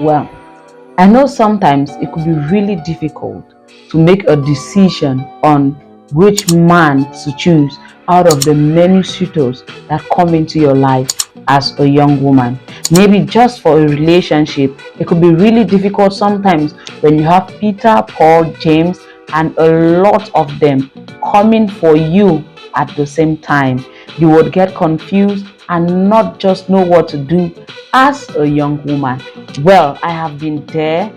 Well, I know sometimes it could be really difficult to make a decision on which man to choose out of the many suitors that come into your life as a young woman. Maybe just for a relationship, it could be really difficult sometimes when you have Peter, Paul, James, and a lot of them coming for you at the same time. You would get confused and not just know what to do as a young woman. Well, I have been there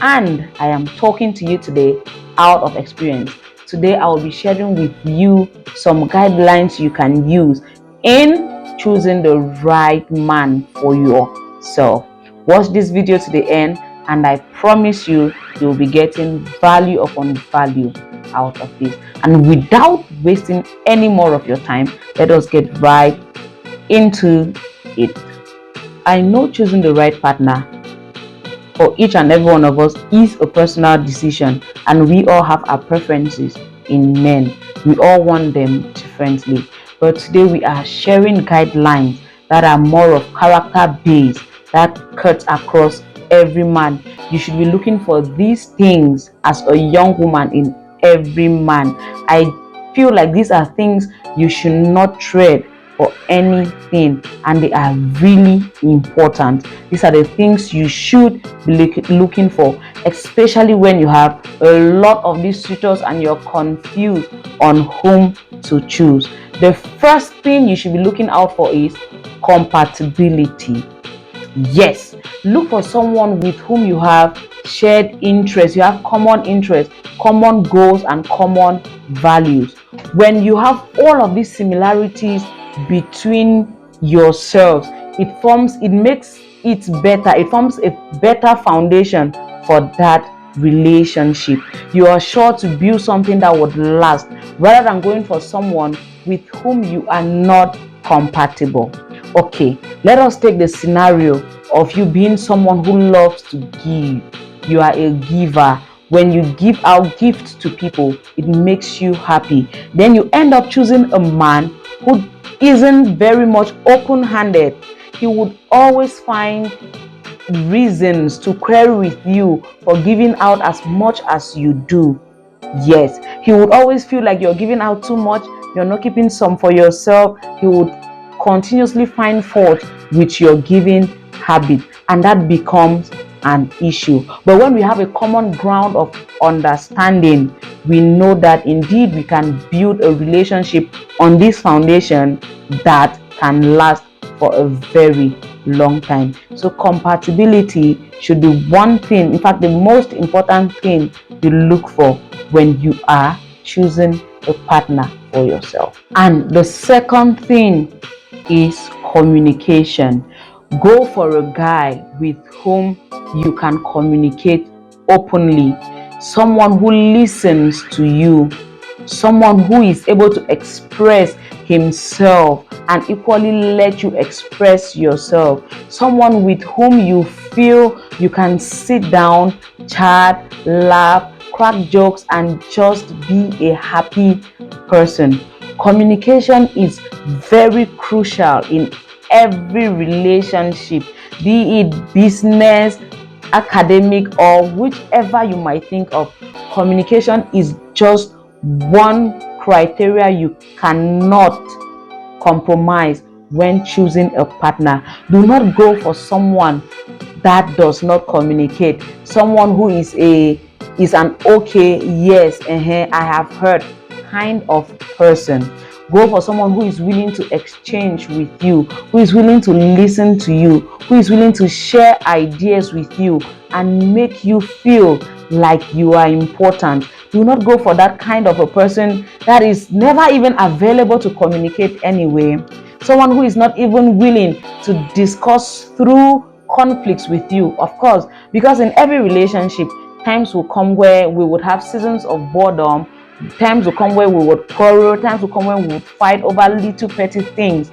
and I am talking to you today out of experience. Today, I will be sharing with you some guidelines you can use in choosing the right man for yourself. Watch this video to the end, and I promise you, you'll be getting value upon value out of this. And without wasting any more of your time, let us get right into it. I know choosing the right partner for each and every one of us is a personal decision, and we all have our preferences in men. We all want them differently. But today we are sharing guidelines that are more of character based, that cuts across every man. You should be looking for these things as a young woman in every man. I feel like these are things you should not tread for anything, and they are really important. These are the things you should be looking for, especially when you have a lot of these suitors and you're confused on whom to choose. The first thing you should be looking out for is compatibility. Yes, look for someone with whom you have shared interests, you have common interests, common goals, and common values. When you have all of these similarities between yourselves, it makes it better. It forms a better foundation for that relationship. You are sure to build something that would last rather than going for someone with whom you are not compatible. Okay, let us take the scenario of you being someone who loves to give. You are a giver. When you give out gifts to people, it makes you happy. Then you end up choosing a man who isn't very much open-handed. He would always find reasons to query with you for giving out as much as you do. Yes, he would always feel like you're giving out too much, you're not keeping some for yourself. He would continuously find fault with your giving habit, and that becomes an issue. But when we have a common ground of understanding, we know that indeed we can build a relationship on this foundation that can last for a very long time. So compatibility should be one thing, in fact the most important thing you look for when you are choosing a partner for yourself. And the second thing is communication. Go for a guy with whom you can communicate openly, someone who listens to you, someone who is able to express himself and equally let you express yourself, someone with whom you feel you can sit down, chat, laugh, crack jokes, and just be a happy person. Communication is very crucial in every relationship, be it business, academic, or whichever you might think of. Communication is just one criteria you cannot compromise when choosing a partner. Do not go for someone that does not communicate, someone who is an okay, yes, I have heard kind of person. Go for someone who is willing to exchange with you, who is willing to listen to you, who is willing to share ideas with you and make you feel like you are important. Do not go for that kind of a person that is never even available to communicate anyway. Someone who is not even willing to discuss through conflicts with you, of course, because in every relationship, times will come where we would have seasons of boredom. Times will come where we would quarrel. Times will come when we would fight over little petty things.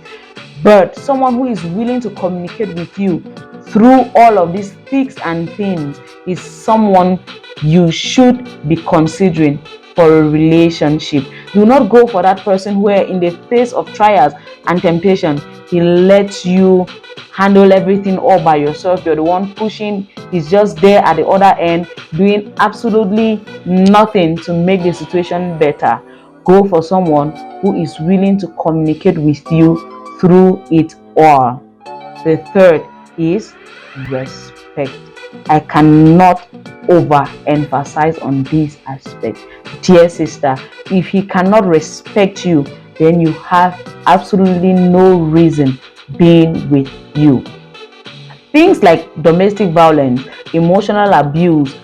But someone who is willing to communicate with you through all of these thicks and thins is someone you should be considering for a relationship. Do not go for that person where in the face of trials and temptation, he lets you handle everything all by yourself. You're the one pushing. He's just there at the other end doing absolutely nothing to make the situation better. Go for someone who is willing to communicate with you through it all. The third is respect. I cannot overemphasize on this aspect. Dear sister, if he cannot respect you, then you have absolutely no reason being with you. Things like domestic violence, emotional abuse,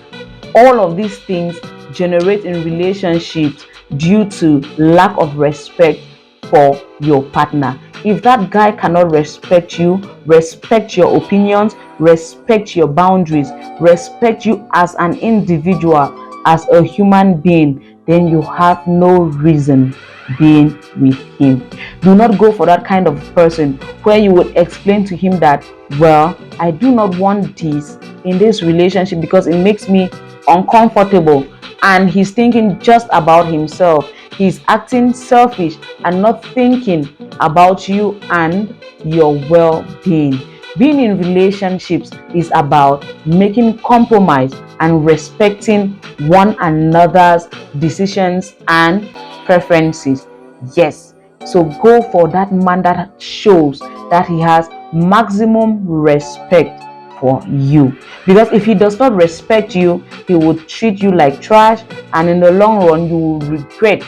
all of these things generate in relationships due to lack of respect for your partner. If that guy cannot respect you, respect your opinions, respect your boundaries, respect you as an individual, as a human being, then you have no reason being with him. Do not go for that kind of person where you would explain to him that, well, I do not want this in this relationship because it makes me uncomfortable, and he's thinking just about himself. He's acting selfish and not thinking about you and your well-being. Being in relationships is about making compromise and respecting one another's decisions and preferences. Yes, so go for that man that shows that he has maximum respect for you, because if he does not respect you, he will treat you like trash, and in the long run you will regret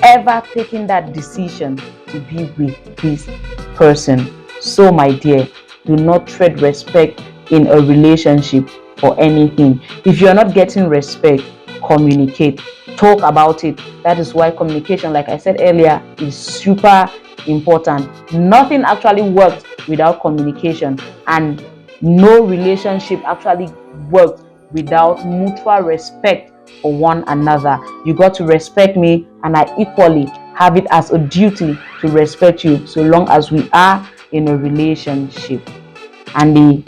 ever taking that decision to be with this person. So my dear, do not trade respect in a relationship for anything. If you're not getting respect, communicate, talk about it. That is why communication, like I said earlier, is super important. Nothing actually works without communication, and no relationship actually works without mutual respect for one another. You got to respect me, and I equally have it as a duty to respect you, so long as we are in a relationship. And the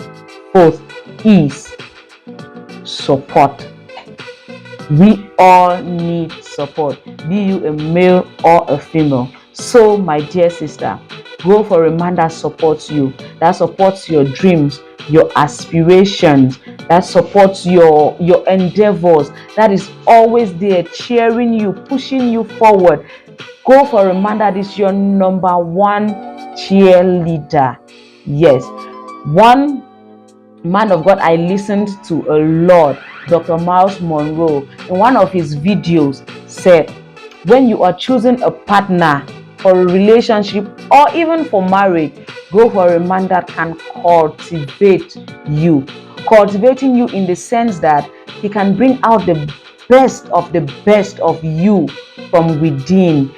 fourth is support. We all need support, be you a male or a female. So my dear sister, go for a man that supports you, that supports your dreams, your aspirations, that supports your endeavors, that is always there cheering you, pushing you forward. Go for a man that is your number one cheerleader. Yes, one man of God I listened to a lot, Dr. Miles Monroe, in one of his videos said, when you are choosing a partner for a relationship or even for marriage, go for a man that can cultivate you. Cultivating you in the sense that he can bring out the best of you from within.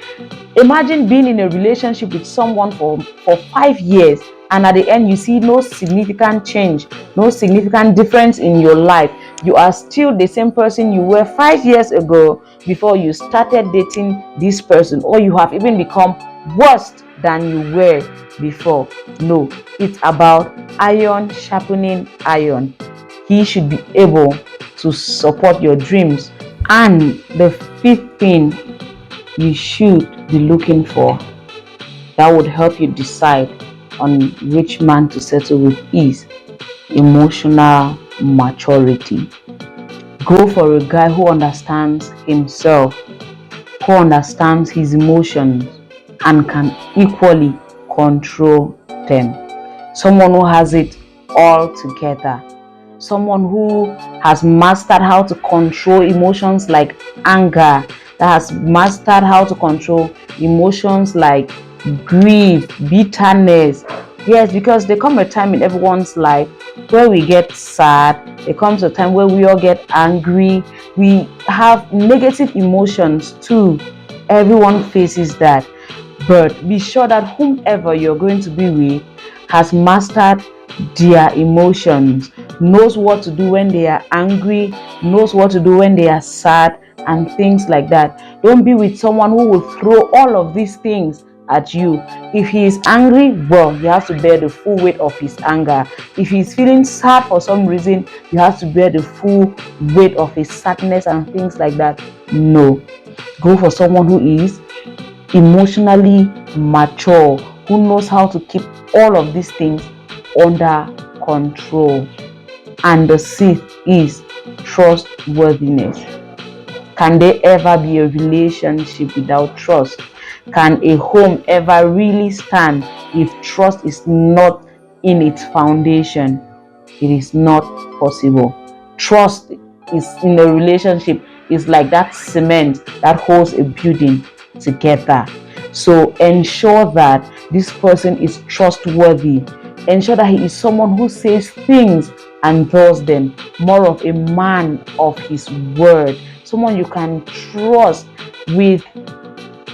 Imagine being in a relationship with someone for 5 years, and at the end you see no significant change, no significant difference in your life. You are still the same person you were 5 years ago before you started dating this person, or you have even become worse than you were before. No, it's about iron sharpening iron. He should be able to support your dreams. And the fifth thing you should be looking for that would help you decide on which man to settle with is emotional maturity. Go for a guy who understands himself, who understands his emotions, and can equally control them. Someone who has it all together. Someone who has mastered how to control emotions like anger, that has mastered how to control emotions like grief, bitterness. Yes, because there comes a time in everyone's life where we get sad. There comes a time where we all get angry. We have negative emotions too. Everyone faces that. But be sure that whomever you're going to be with has mastered their emotions, knows what to do when they are angry, knows what to do when they are sad, and things like that. Don't be with someone who will throw all of these things at you. If he is angry, well, you have to bear the full weight of his anger. If he's feeling sad for some reason, you have to bear the full weight of his sadness and things like that. No. Go for someone who is emotionally mature, who knows how to keep all of these things under control. And the sixth is trustworthiness. Can there ever be a relationship without trust? Can a home ever really stand if trust is not in its foundation? It is not possible. Trust is in a relationship is like that cement that holds a building together. So ensure that this person is trustworthy. Ensure that he is someone who says things and does them. More of a man of his word. Someone you can trust with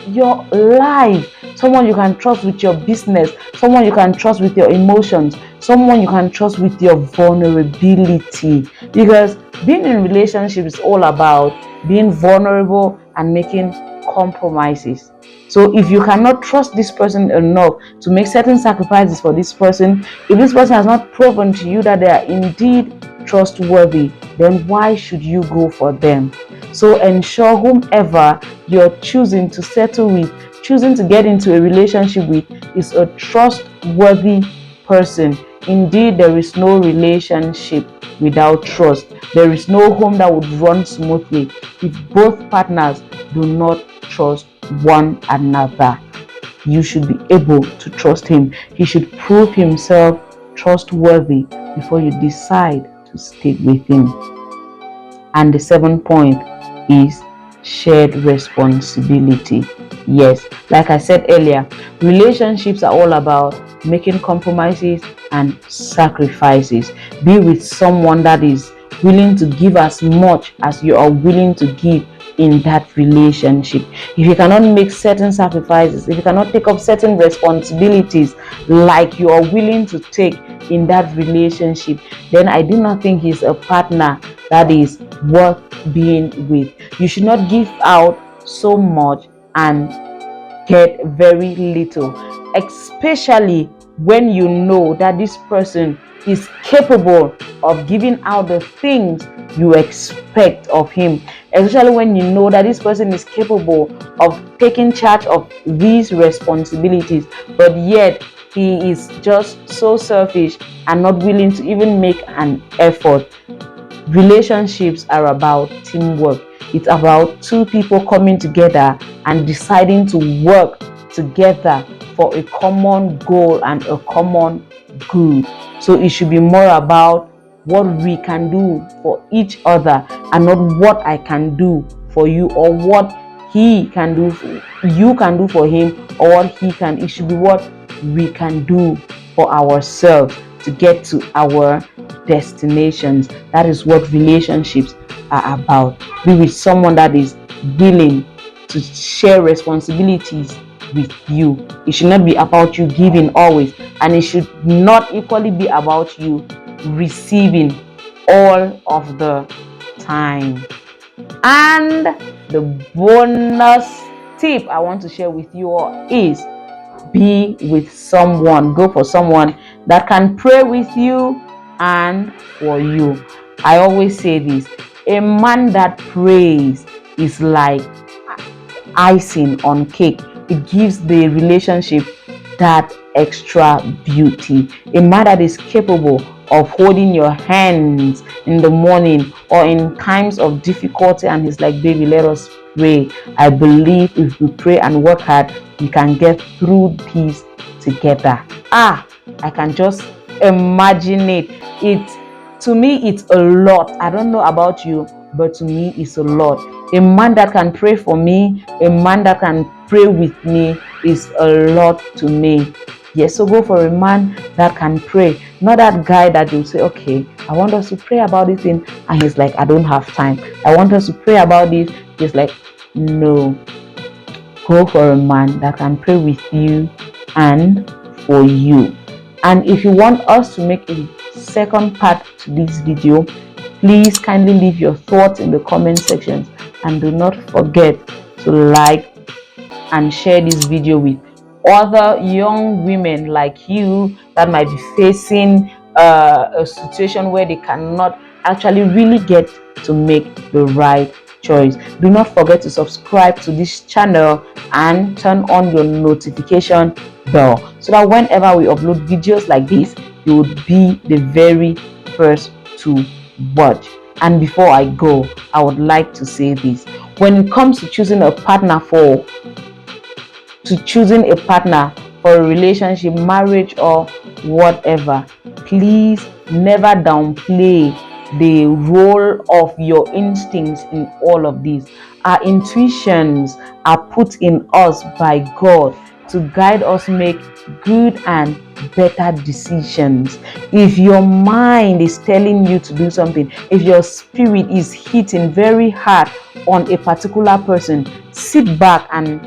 your life, someone you can trust with your business, someone you can trust with your emotions, someone you can trust with your vulnerability. Because being in relationship is all about being vulnerable and making compromises. So if you cannot trust this person enough to make certain sacrifices for this person, if this person has not proven to you that they are indeed trustworthy, then why should you go for them? So ensure whomever you're choosing to settle with, choosing to get into a relationship with, is a trustworthy person. Indeed, there is no relationship without trust. There is no home that would run smoothly if both partners do not trust one another. You should be able to trust him. He should prove himself trustworthy before you decide to stay with him. And the seventh point is shared responsibility. Yes, like I said earlier, relationships are all about making compromises and sacrifices. Be with someone that is willing to give as much as you are willing to give in that relationship. If you cannot make certain sacrifices, if you cannot take up certain responsibilities like you are willing to take in that relationship, then I do not think he's a partner that is worth being with. You should not give out so much and get very little, especially when you know that this person is capable of giving out the things you expect of him, especially when you know that this person is capable of taking charge of these responsibilities, but yet he is just so selfish and not willing to even make an effort. Relationships are about teamwork. It's about two people coming together and deciding to work together for a common goal and a common good. So it should be more about what we can do for each other and not what I can do for you, or what he can do you can do for him, or what he can. It should be what we can do for ourselves to get to our destinations. That is what relationships are about. Be with someone that is willing to share responsibilities with you. It should not be about you giving always, and it should not equally be about you receiving all of the time. And the bonus tip I want to share with you all is be with someone, go for someone that can pray with you and for you. I always say this: a man that prays is like icing on cake. It gives the relationship that extra beauty. A man that is capable of holding your hands in the morning or in times of difficulty and he's like, baby, let us pray. I believe if we pray and work hard, we can get through this together. I can just imagine it. To me, it's a lot. I don't know about you, but to me, it's a lot. A man that can pray for me, a man that can pray with me is a lot to me. Yes, so go for a man that can pray. Not that guy that you say, okay, I want us to pray about this thing, and he's like, I don't have time. I want us to pray about this. He's like, no. Go for a man that can pray with you and for you. And if you want us to make a second part to this video, please kindly leave your thoughts in the comment sections, and do not forget to like and share this video with other young women like you that might be facing a situation where they cannot actually really get to make the right choice. Do not forget to subscribe to this channel and turn on your notification bell so that whenever we upload videos like this, you would be the very first to watch. And before I go, I would like to say this: when it comes to choosing a partner for a relationship, marriage, or whatever, please never downplay the role of your instincts in all of this. Our intuitions are put in us by God to guide us make good and better decisions. If your mind is telling you to do something, if your spirit is hitting very hard on a particular person, sit back and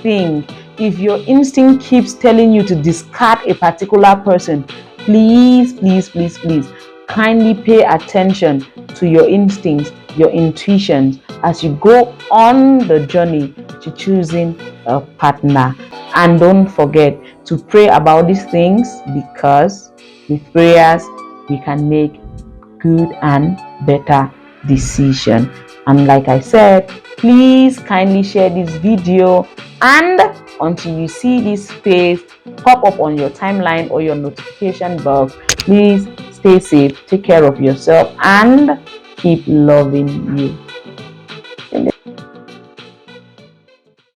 think. If your instinct keeps telling you to discard a particular person, please, please, please, please, kindly pay attention to your instincts, your intuitions as you go on the journey to choosing a partner. And don't forget to pray about these things, because with prayers we can make good and better decision. And like I said, please kindly share this video, and until you see this face pop up on your timeline or your notification box, please stay safe, take care of yourself, and keep loving you.